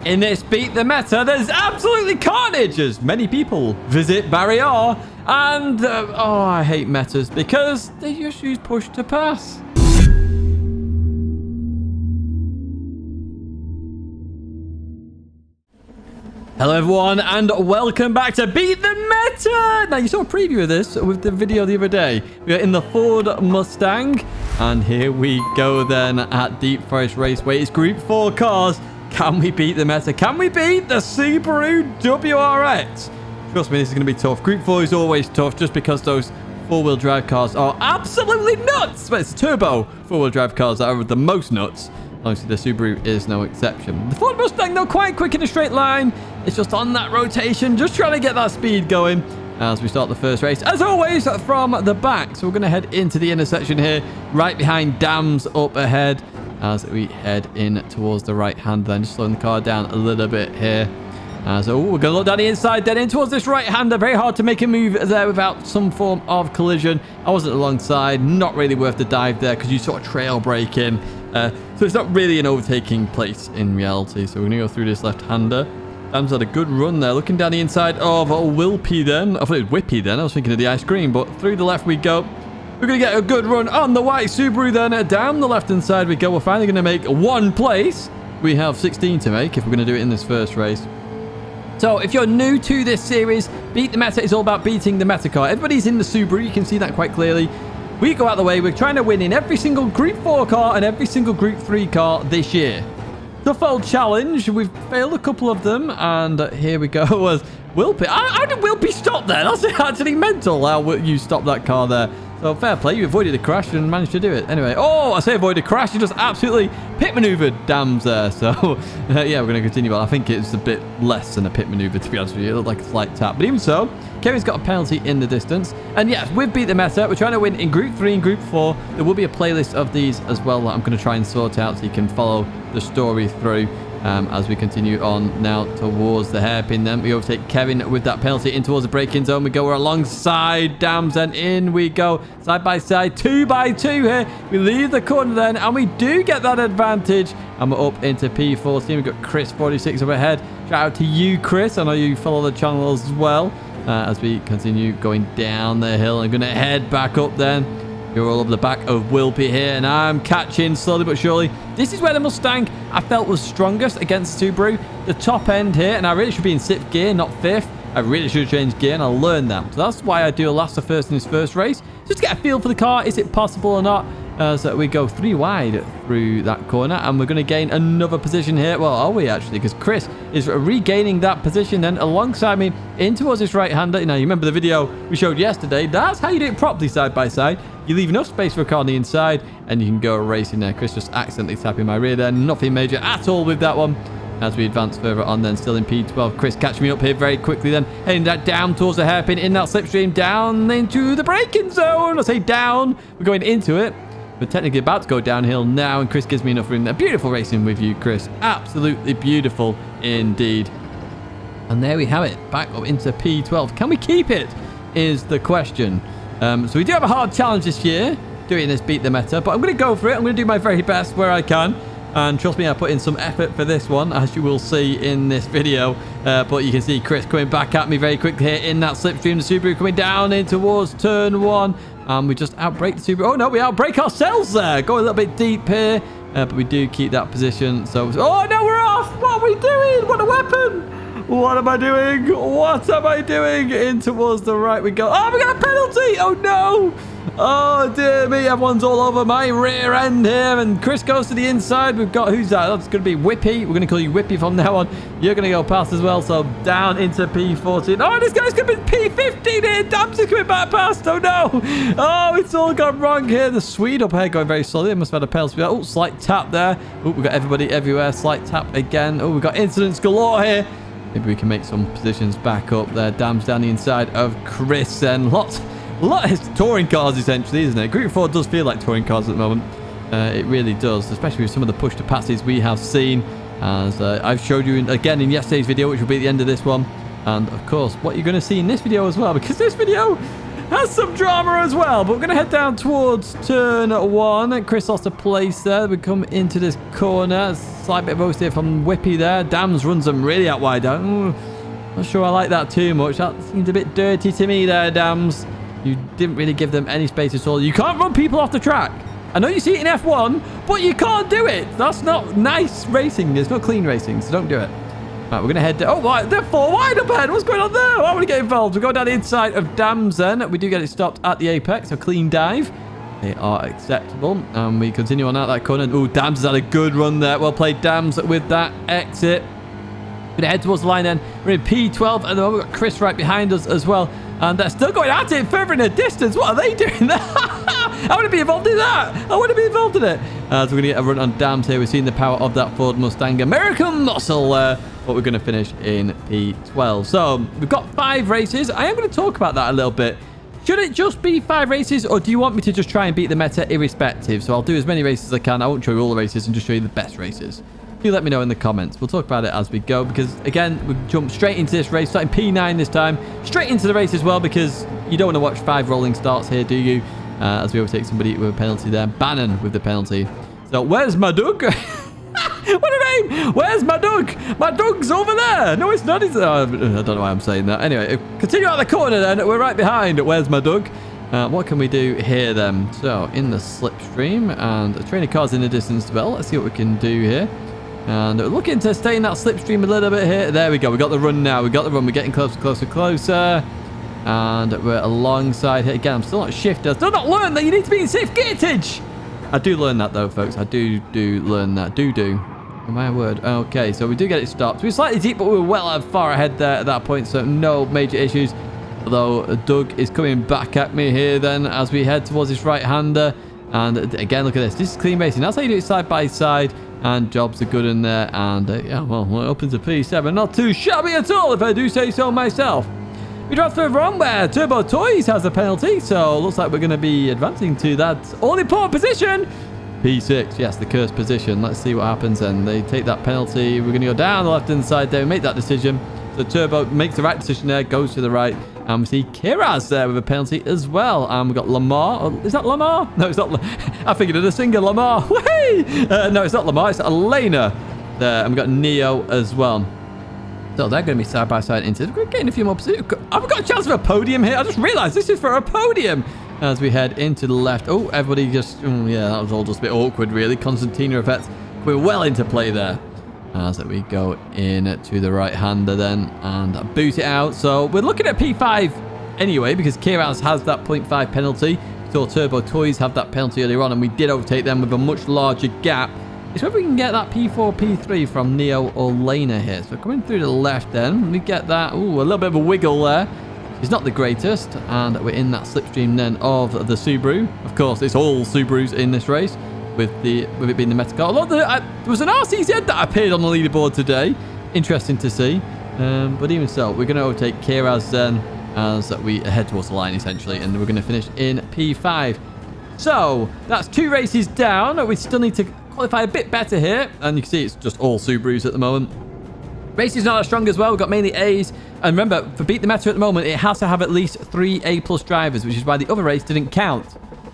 In this Beat the Meta, there's absolutely carnage as many people visit Barrier. And, oh, I hate metas because they just use push to pass. Hello everyone and welcome back to Beat the Meta! Now you saw a preview of this with the video the other day. We are in the Ford Mustang and here we go then at Deep Forest Raceway. It's Group 4 cars. Can we beat the Meta? Can we beat the Subaru WRX? Trust me, this is going to be tough. Group 4 is always tough just because those four-wheel drive cars are absolutely nuts. But it's turbo four-wheel drive cars that are the most nuts. Obviously, the Subaru is no exception. The Ford Mustang, though, quite quick in a straight line. It's just on that rotation, just trying to get that speed going as we start the first race. As always, from the back. So we're going to head into the intersection here, right behind Dams up ahead as we head in towards the right hand then. Just slowing the car down a little bit here. So we're going to look down the inside, then in towards this right-hander. Very hard to make a move there without some form of collision. I wasn't alongside. Not really worth the dive there because you sort of trail braking. So it's not really an overtaking place in reality. So we're going to go through this left-hander. Dam's had a good run there. Looking down the inside of Wilpy then. I thought it was Whippy then. I was thinking of the ice cream. But through the left we go. We're going to get a good run on the white Subaru then. Down the left-hand side we go. We're finally going to make one place. We have 16 to make if we're going to do it in this first race. So if you're new to this series, Beat the Meta is all about beating the Meta car. Everybody's in the Subaru. You can see that quite clearly. We go out the way. We're trying to win in every single Group 4 car and every single Group 3 car this year. Tough old challenge. We've failed a couple of them. And here we go. As Wilpy. How did Wilpy stop there? That's actually mental how you stopped that car there. So fair play. You avoided a crash and managed to do it. Anyway. Oh, I say avoid a crash. You just absolutely pit maneuvered Dams there. So yeah, we're going to continue. But I think it's a bit less than a pit maneuver, to be honest with you. It looked like a slight tap. But even so, Kevin's got a penalty in the distance. And yes, we've beat the Meta. We're trying to win in Group 3 and Group 4. There will be a playlist of these as well that I'm going to try and sort out so you can follow the story through. As we continue on now towards the hairpin then. We overtake Kevin with that penalty in towards the braking zone. We go alongside Dams and in we go. Side by side, 2 by 2 here. We leave the corner then and we do get that advantage. And we're up into P14. We've got Chris 46 up ahead. Shout out to you, Chris. I know you follow the channel as well. As we continue going down the hill. I'm going to head back up then. You're all over the back of Wilpy here, and I'm catching slowly but surely. This is where the Mustang I felt was strongest against Subaru. The top end here, and I really should be in 6th gear, not 5th. I really should have changed gear, and I learned that. So that's why I do a last to first in this first race. Just to get a feel for the car. Is it possible or not? So we go 3 wide through that corner, and we're going to gain another position here. Well, are we actually? Because Chris is regaining that position then alongside me in towards this right-hander. Now, you remember the video we showed yesterday. That's how you do it properly side by side. You leave enough space for a car on the inside, and you can go racing there. Chris just accidentally tapping my rear there. Nothing major at all with that one. As we advance further on then, still in P12. Chris catching me up here very quickly then. Heading that down towards the hairpin in that slipstream. Down into the braking zone. I say down. We're going into it. We're technically about to go downhill now, and Chris gives me enough room there. Beautiful racing with you, Chris. Absolutely beautiful indeed. And there we have it. Back up into P12. Can we keep it is the question. So we do have a hard challenge this year, doing this Beat the Meta, but I'm going to go for it. I'm going to do my very best where I can. And trust me, I put in some effort for this one, as you will see in this video. But you can see Chris coming back at me very quickly here in that slipstream. The Subaru coming down in towards turn 1. And we just outbrake the Subaru. Oh, no, we outbrake ourselves there. Going a little bit deep here. But we do keep that position. So, oh, no, we're off. What are we doing? What a weapon. What am I doing? What am I doing? In towards the right we go. Oh, we got a penalty. Oh, no. Oh, dear me. Everyone's all over my rear end here. And Chris goes to the inside. We've got, who's that? That's going to be Whippy. We're going to call you Whippy from now on. You're going to go past as well. So down into P14. Oh, this guy's going to be P15 here. Dams is coming back past. Oh, no. Oh, it's all gone wrong here. The Swede up here going very solid. They must have had a penalty. Oh, slight tap there. Oh, we've got everybody everywhere. Slight tap again. Oh, we've got incidents galore here. Maybe we can make some positions back up there. Dams down the inside of Chris. And lots of touring cars, essentially, isn't it? Group 4 does feel like touring cars at the moment. It really does, especially with some of the push to passes we have seen. As I've showed you again in yesterday's video, which will be at the end of this one. And, of course, what you're going to see in this video as well. Because this video has some drama as well. But we're going to head down towards turn 1. Chris lost a place there. We come into this corner. Slight bit of oversteer from Whippy there. Dams runs them really out wide. Not sure I like that too much. That seems a bit dirty to me there, Dams. You didn't really give them any space at all. You can't run people off the track. I know you see it in F1, but you can't do it. That's not nice racing. It's not clean racing, so don't do it. Right, we're going to head to... Oh, they're 4 wide up ahead. What's going on there? Why would we get involved? We go down the inside of Dams then. We do get it stopped at the apex, so clean dive. They are acceptable. And we continue on out that corner. Oh, Dams has had a good run there. Well played, Dams, with that exit. We're going to head towards the line then. We're in P12, and then we've got Chris right behind us as well. And they're still going at it further in the distance. What are they doing there? I want to be involved in that. I want to be involved in it. So we're going to get a run on Dams here. We've seen the power of that Ford Mustang. American muscle. But we're going to finish in P12. So we've got 5 races. I am going to talk about that a little bit. Should it just be 5 races, or do you want me to just try and beat the meta irrespective? So I'll do as many races as I can. I won't show you all the races and just show you the best races. Do let me know in the comments. We'll talk about it as we go, because again, we jump straight into this race, starting P9 this time, straight into the race as well, because you don't want to watch 5 rolling starts here, do you? As we overtake somebody with a penalty there. Bannon with the penalty. So where's my Doug? What a name! Where's my Doug? My Doug's over there. No, it's not. I don't know why I'm saying that. Anyway, continue out the corner then. We're right behind. Where's my Doug? What can we do here then? So in the slipstream, and a train of cars in the distance as well. Let's see what we can do here. And we're looking to stay in that slipstream a little bit here. There we go. We got the run now. We got the run. We're getting closer, closer, closer. And we're alongside here. Again, I'm still not shifted. I still not learned that you need to be in safe gatage. I do learn that though, folks. I do learn that. Do. My word. Okay, so we do get it stopped. We're slightly deep, but we're well far ahead there at that point, so no major issues. Although Doug is coming back at me here then as we head towards this right-hander. And again, look at this. This is clean racing. That's how you do it side by side. And jobs are good in there. And yeah, well, we're up into P7. Not too shabby at all, if I do say so myself. We drive further on where Turbo Toys has a penalty. So looks like we're going to be advancing to that all-important position. P6, yes, the cursed position. Let's see what happens then. They take that penalty. We're going to go down the left-hand side there. We make that decision. So Turbo makes the right decision there, goes to the right. And we see Kiraz there with a penalty as well. And we've got Lamar. Oh, is that Lamar? No, it's not. I figured it a singer, Lamar. No, it's not Lamar. It's Elena there. And we've got Neo as well. So they're going to be side by side into. We're getting a few more positions. I've got a chance for a podium here. I just realized this is for a podium. As we head into the left. Oh, everybody just... yeah, that was all just a bit awkward, really. Constantina effect. We're well into play there. As we go in to the right-hander then. And boot it out. So we're looking at P5 anyway, because Kiraz has that 0.5 penalty. We saw Turbo Toys have that penalty earlier on, and we did overtake them with a much larger gap. It's whether we can get that P4, P3 from Neo or Lena here. So coming through the left then. We get that. Ooh, a little bit of a wiggle there. It's not the greatest, and we're in that slipstream then of the Subaru. Of course, it's all Subarus in this race, with it being the meta car. Although there was an RCZ that appeared on the leaderboard today. Interesting to see. But even so, we're going to overtake Kiraz then as we head towards the line, essentially, and we're going to finish in P5. So, that's 2 races down. We still need to qualify a bit better here, and you can see it's just all Subarus at the moment. Race is not as strong as well. We've got mainly A's. And remember, for Beat the Meta at the moment, it has to have at least 3 A+ drivers, which is why the other race didn't count.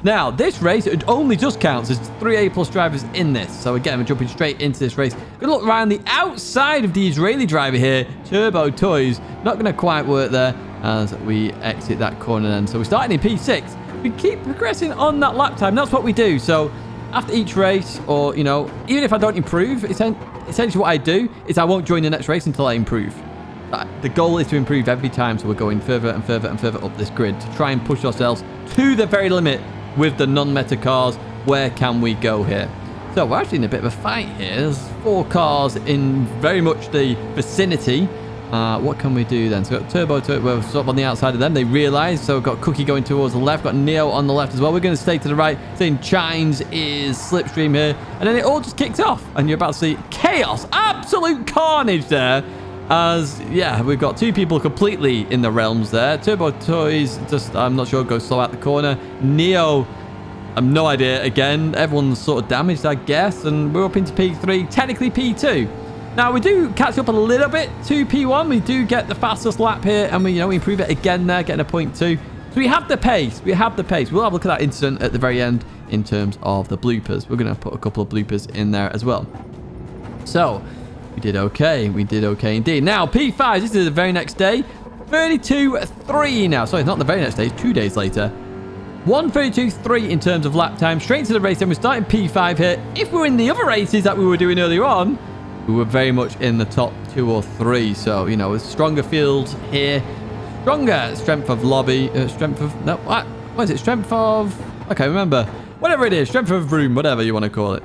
Now, this race, it only just counts. There's 3 A+ drivers in this. So again, we're jumping straight into this race. Going to look around the outside of the Israeli driver here, Turbo Toys. Not going to quite work there as we exit that corner then. So we're starting in P6. We keep progressing on that lap time. That's what we do. So after each race, or, you know, even if I don't improve, essentially what I do is I won't join the next race until I improve. The goal is to improve every time, so we're going further and further and further up this grid to try and push ourselves to the very limit with the non-meta cars. Where can we go here? So we're actually in a bit of a fight here. There's 4 cars in very much the vicinity. What can we do then? So we've got Turbo, we're sort of on the outside of them. They realise, so we've got Cookie going towards the left. Got Neo on the left as well. We're going to stay to the right. Saying Chines is slipstream here. And then it all just kicks off. And you're about to see chaos. Absolute carnage there. As, yeah, we've got 2 people completely in the realms there. Turbo Toys, just, I'm not sure, goes slow out the corner. Neo, I've no idea. Again, everyone's sort of damaged, I guess. And we're up into P3, technically P2. Now, we do catch up a little bit to P1. We do get the fastest lap here. And we improve it again there, getting a 0.2. So we have the pace. We have the pace. We'll have a look at that incident at the very end in terms of the bloopers. We're going to put a couple of bloopers in there as well. So we did okay. We did okay indeed. Now, P5. This is the very next day. 32.3 now. Sorry, it's not the very next day. It's 2 days later. 1:32.3 in terms of lap time. Straight into the race. Then we're starting P5 here. If we were in the other races that we were doing earlier on, we were very much in the top 2 or 3. So, you know, a stronger field here. Stronger strength of lobby. Strength of... No, what is it? Strength of... Okay, remember. Whatever it is. Strength of room. Whatever you want to call it.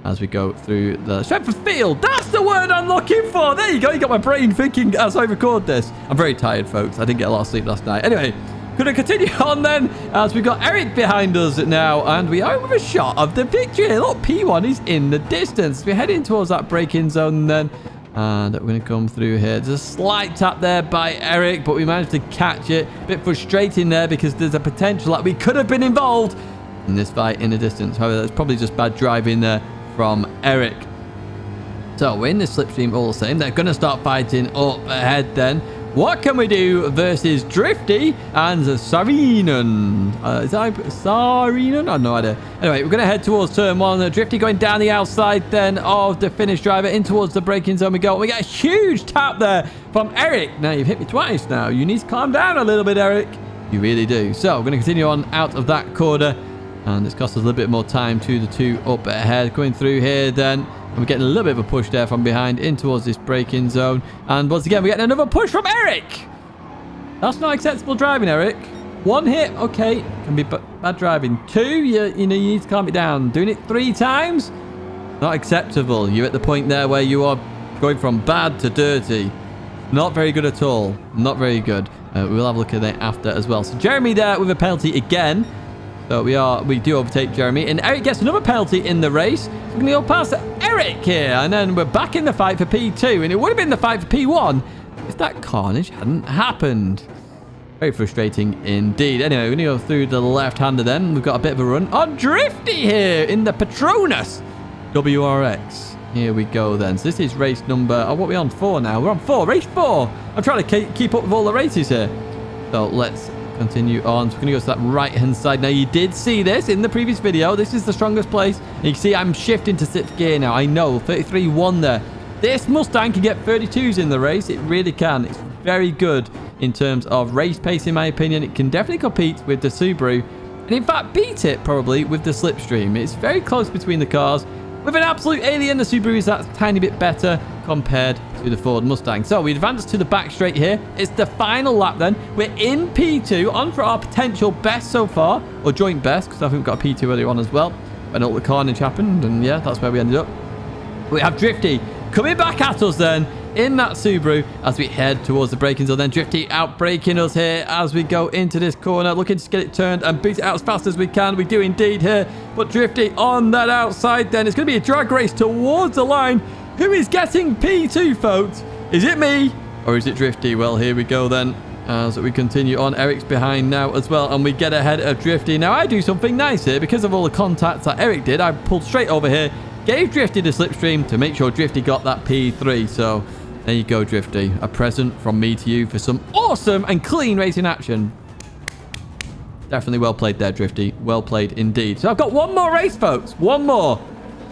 As we go through the strength of field. That's the word I'm looking for. There you go. You got my brain thinking as I record this. I'm very tired, folks. I didn't get a lot of sleep last night. Anyway, going to continue on then as we've got Eric behind us now. And we are with a shot of the victory. Look, P1 is in the distance. We're heading towards that braking zone then. And we're going to come through here. There's a slight tap there by Eric, but we managed to catch it. A bit frustrating there because there's a potential that we could have been involved in this fight in the distance. However, that's probably just bad driving there from Eric. So we're in the slipstream all the same. They're going to start fighting up ahead then. What can we do versus Drifty and Sarinen? Is that Sarinen? I have no idea. Anyway, we're going to head towards turn 1. Drifty going down the outside then of the Finnish driver in towards the braking zone we go. We get a huge tap there from Eric. Now, you've hit me twice now. You need to calm down a little bit, Eric. You really do. So, we're going to continue on out of that corner. And it's cost us a little bit more time to the 2 up ahead. Going through here then. And we're getting a little bit of a push there from behind in towards this braking zone. And once again, we're getting another push from Eric. That's not acceptable driving, Eric. 1 hit, okay. Can be bad driving. 2, you know, you need to calm it down. Doing it 3 times? Not acceptable. You're at the point there where you are going from bad to dirty. Not very good at all. Not very good. We'll have a look at it after as well. So Jeremy there with a penalty again. So we do overtake Jeremy. And Eric gets another penalty in the race. So we're going to go past Eric here. And then we're back in the fight for P2. And it would have been the fight for P1 if that carnage hadn't happened. Very frustrating indeed. Anyway, we're going to go through the left-hander then. We've got a bit of a run on Drifty here in the Patronus WRX. Here we go then. So this is race number... Oh, what are we on? 4 now. We're on 4. Race 4. I'm trying to keep up with all the races here. So let's continue on. So we're going to go to that right-hand side. Now, you did see this in the previous video. This is the strongest place. And you can see I'm shifting to 6th gear now. I know. 33-1 there. This Mustang can get 32s in the race. It really can. It's very good in terms of race pace, in my opinion. It can definitely compete with the Subaru. And in fact, beat it probably with the Slipstream. It's very close between the cars. With an absolute alien, the Subaru is that tiny bit better compared to the Ford Mustang. So we advance to the back straight here. It's the final lap then. We're in P2 on for our potential best so far, or joint best, because I think we've got a P2 earlier on as well. And all the carnage happened, and yeah, that's where we ended up. We have Drifty coming back at us then in that Subaru as we head towards the braking zone. Then Drifty out braking us here as we go into this corner, looking to get it turned and beat it out as fast as we can. We do indeed here, but Drifty on that outside then. It's going to be a drag race towards the line. Who is getting P2, folks? Is it me or is it Drifty? Well, here we go then as we continue on. Eric's behind now as well, and we get ahead of Drifty. Now, I do something nice here because of all the contacts that Eric did. I pulled straight over here, gave Drifty the slipstream to make sure Drifty got that P3. So there you go, Drifty. A present from me to you for some awesome and clean racing action. Definitely well played there, Drifty. Well played indeed. So I've got one more race, folks. One more.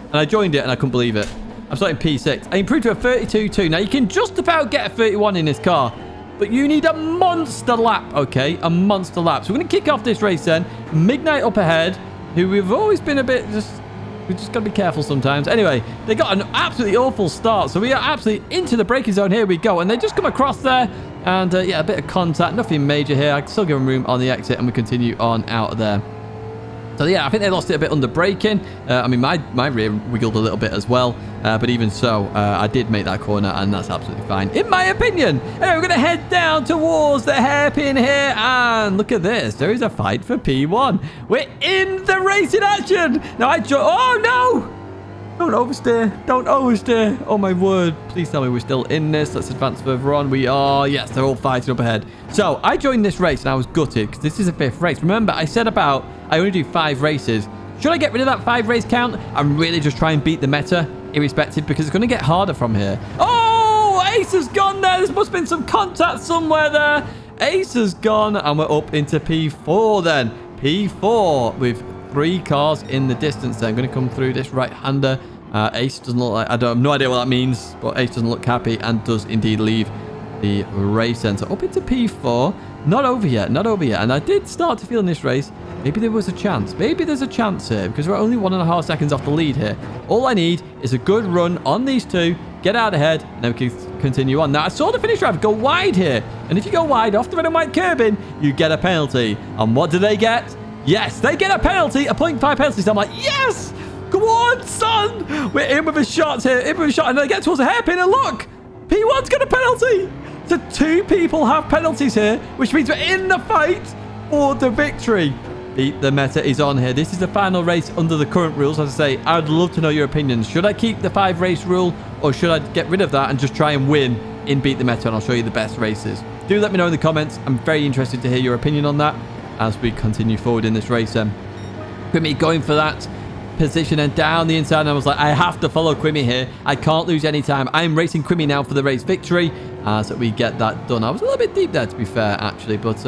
And I joined it and I couldn't believe it. I'm starting P6. I improved to a 32.2. Now, you can just about get a 31 in this car, but you need a monster lap, okay? A monster lap. So we're going to kick off this race then. Midnight up ahead, who we've always been a bit just... We've just got to be careful sometimes. Anyway, they got an absolutely awful start. So we are absolutely into the braking zone. Here we go. And they just come across there. And yeah, a bit of contact. Nothing major here. I can still give them room on the exit. And we continue on out of there. So yeah, I think they lost it a bit under braking. I mean, my rear wiggled a little bit as well. But even so, I did make that corner. And that's absolutely fine, in my opinion. Anyway, we're going to head down towards the hairpin here. And look at this. There is a fight for P1. We're in the racing action. Now, oh, no. Don't oversteer. Don't oversteer. Oh, my word. Please tell me we're still in this. Let's advance further on. We are. Yes, they're all fighting up ahead. So, I joined this race and I was gutted because this is a 5th race. Remember, I said I only do 5 races. Should I get rid of that 5 race count and really just try and beat the meta, irrespective? Because it's going to get harder from here. Oh, Ace has gone there. There must have been some contact somewhere there. Ace has gone, and we're up into P4 then. P4 with 3 cars in the distance. They're going to come through this right-hander. Ace doesn't look like... I have no idea what that means, but Ace doesn't look happy and does indeed leave the race then. So up into P4. Not over yet, not over yet. And I did start to feel in this race, maybe there was a chance. Maybe there's a chance here, because we're only 1.5 seconds off the lead here. All I need is a good run on these two, get out ahead, and then we can continue on. Now, I saw the finish driver go wide here. And if you go wide off the red and white curbing, you get a penalty. And what do they get? Yes, they get a penalty, a 0.5 penalty. So I'm like, yes! Come on, son! We're in with a shot here, in with a shot. And they get towards the hairpin, and look! P1's got a penalty! So 2 people have penalties here, which means we're in the fight for the victory. Beat the Meta is on here. This is the final race under the current rules. As I say, I'd love to know your opinions. Should I keep the 5 race rule, or should I get rid of that and just try and win in Beat the Meta, and I'll show you the best races? Do let me know in the comments. I'm very interested to hear your opinion on that as we continue forward in this race. Quimmy going for that position and down the inside, and I was like, I have to follow Quimmy here. I can't lose any time. I'm racing Quimmy now for the race victory as we get that done. I was a little bit deep there, to be fair, actually, but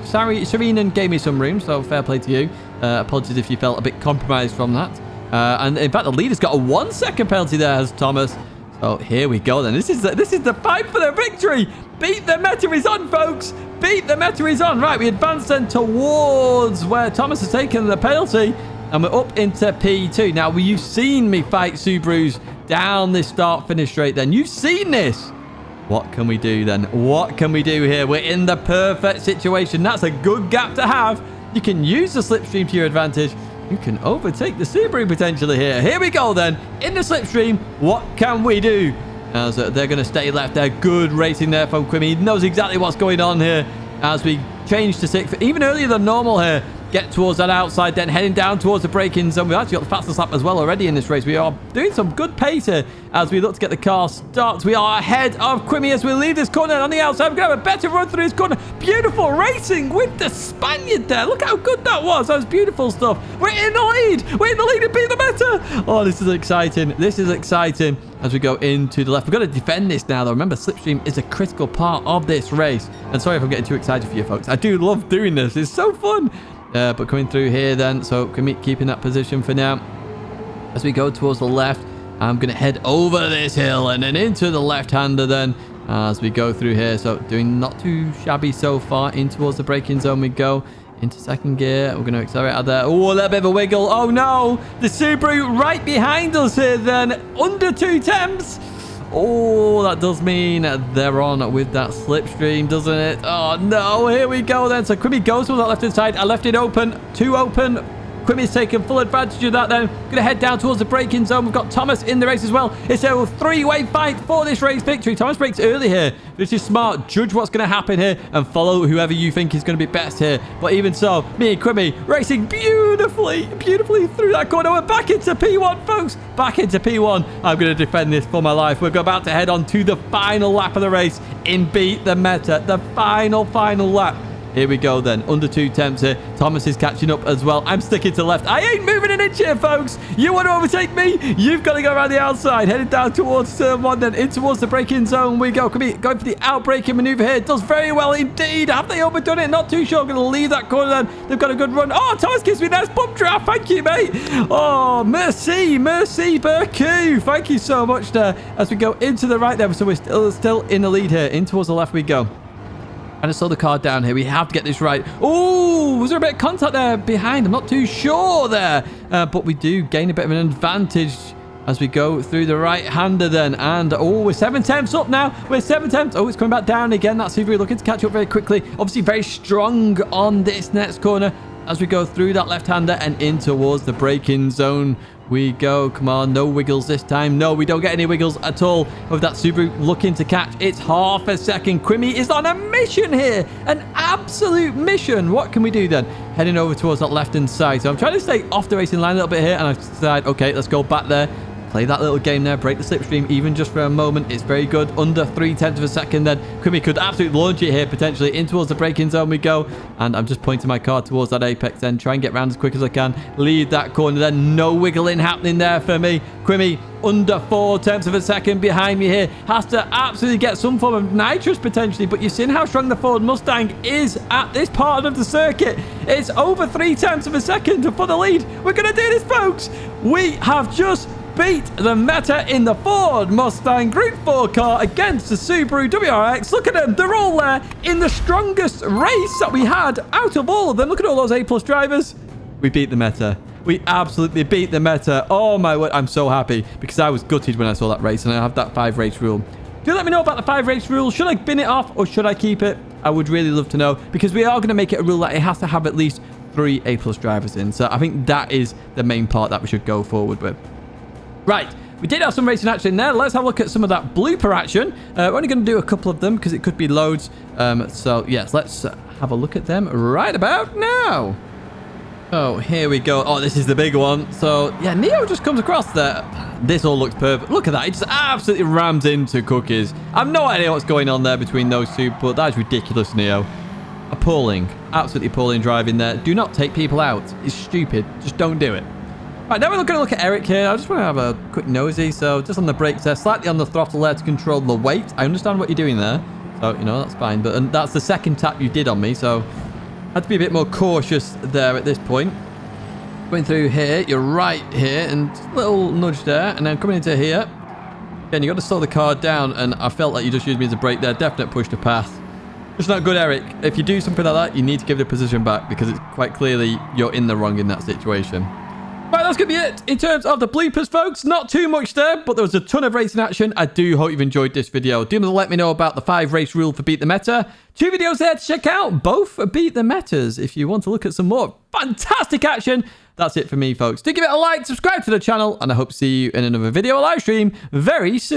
Serena gave me some room, so fair play to you. Apologies if you felt a bit compromised from that. And in fact, the leader's got a 1-second penalty there, has Thomas. So here we go then. This is the fight for the victory. Beat the Meta is on, folks. Beat the Meta is on. Right, we advance then towards where Thomas has taken the penalty, and we're up into P2. Now, you've seen me fight Subarus down this start-finish straight then. You've seen this. What can we do then? What can we do here? We're in the perfect situation. That's a good gap to have. You can use the slipstream to your advantage. You can overtake the Subaru potentially here. Here we go then. In the slipstream, what can we do? As they're going to stay left there. Good racing there from Quimmy. He knows exactly what's going on here as we change to 6th. Even earlier than normal here. Get towards that outside, then heading down towards the braking zone. We've actually got the fastest lap as well already in this race. We are doing some good pace here as we look to get the car stopped. We are ahead of Quimmy as we leave this corner on the outside. We're going to have a better run through this corner. Beautiful racing with the Spaniard there. Look how good that was. That was beautiful stuff. We're in the lead. We're in the lead and beat the Meta. Oh, this is exciting. This is exciting as we go into the left. We've got to defend this now, though. Remember, slipstream is a critical part of this race. And sorry if I'm getting too excited for you, folks. I do love doing this. It's so fun. But coming through here then, so keeping that position for now. As we go towards the left, I'm going to head over this hill and then into the left-hander then as we go through here. So doing not too shabby so far. In towards the braking zone we go. Into 2nd gear. We're going to accelerate out there. Oh, a little bit of a wiggle. Oh, no. The Subaru right behind us here then. Under 2 temps. Oh, that does mean they're on with that slipstream, doesn't it? Oh, no. Here we go then. So Quimmy goes to that left-hand side. I left it open. 2 open. Quimmy's taken full advantage of that then. Going to head down towards the braking zone. We've got Thomas in the race as well. It's a 3-way fight for this race victory. Thomas brakes early here. This is smart. Judge what's going to happen here and follow whoever you think is going to be best here. But even so, me and Quimmy racing beautifully through that corner. We're back into P1, folks. Back into P1. I'm going to defend this for my life. We're about to head on to the final lap of the race in Beat the Meta. The final lap. Here we go then. Under 2 temps here. Thomas is catching up as well. I'm sticking to the left. I ain't moving an inch here, folks. You want to overtake me? You've got to go around the outside. Headed down towards turn 1 then. In towards the braking zone we go. Going for the out-braking maneuver here. Does very well indeed. Have they overdone it? Not too sure. Going to leave that corner then. They've got a good run. Oh, Thomas gives me a nice bump draft. Thank you, mate. Oh, merci beaucoup. Thank you so much there. As we go into the right there. So we're still in the lead here. In towards the left we go. And I saw the car down here. We have to get this right. Oh, was there a bit of contact there behind? I'm not too sure there. But we do gain a bit of an advantage as we go through the right-hander then. And, oh, we're 7 temps up now. We're 7 temps. Oh, it's coming back down again. That Subaru looking to catch up very quickly. Obviously, very strong on this next corner as we go through that left-hander and in towards the braking zone we go. Come on, no wiggles this time. No, we don't get any wiggles at all with that Subaru looking to catch. It's half a second. Quimmy is on a mission here. An absolute mission. What can we do then? Heading over towards that left-hand side. So I'm trying to stay off the racing line a little bit here, and I decide, okay, let's go back there. Play that little game there. Break the slipstream even just for a moment. It's very good. Under 0.3 of a second then. Quimmy could absolutely launch it here potentially. In towards the braking zone we go. And I'm just pointing my car towards that apex then. Try and get around as quick as I can. Lead that corner then. No wiggling happening there for me. Quimmy under 0.4 of a second behind me here. Has to absolutely get some form of nitrous potentially. But you've seen how strong the Ford Mustang is at this part of the circuit. It's over 0.3 of a second for the lead. We're going to do this, folks. We have just beat the meta in the Ford Mustang Gr.4 car against the Subaru WRX. Look at them. They're all there in the strongest race that we had out of all of them. Look at all those A+ drivers. We beat the meta. We absolutely beat the meta. Oh my word. I'm so happy because I was gutted when I saw that race and I have that 5 race rule. Do let me know about the 5 race rule. Should I bin it off or should I keep it? I would really love to know because we are going to make it a rule that it has to have at least 3 A+ drivers in. So I think that is the main part that we should go forward with. Right, we did have some racing action there. Let's have a look at some of that blooper action. We're only going to do a couple of them because it could be loads. So yes, let's have a look at them right about now. Oh, here we go. Oh, this is the big one. So yeah, Neo just comes across there. This all looks perfect. Look at that. It just absolutely rams into Cookies. I have no idea what's going on there between those two, but that is ridiculous, Neo. Appalling. Absolutely appalling driving there. Do not take people out. It's stupid. Just don't do it. Right, now we're going to look at Eric here. I just want to have a quick nosy. So just on the brakes there, slightly on the throttle there to control the weight. I understand what you're doing there. So, you know, that's fine. But and that's the second tap you did on me. So I had to be a bit more cautious there at this point. Going through here, you're right here. And just a little nudge there. And then coming into here. Again, you got to slow the car down. And I felt like you just used me as a brake there. Definite push to pass. Just not good, Eric. If you do something like that, you need to give the position back. Because it's quite clearly you're in the wrong in that situation. Right, that's going to be it in terms of the bloopers, folks. Not too much there, but there was a ton of racing action. I do hope you've enjoyed this video. Do let me know about the 5 race rule for Beat the Meta. 2 videos there to check out. Both Beat the Metas if you want to look at some more fantastic action. That's it for me, folks. Do give it a like, subscribe to the channel, and I hope to see you in another video or live stream very soon.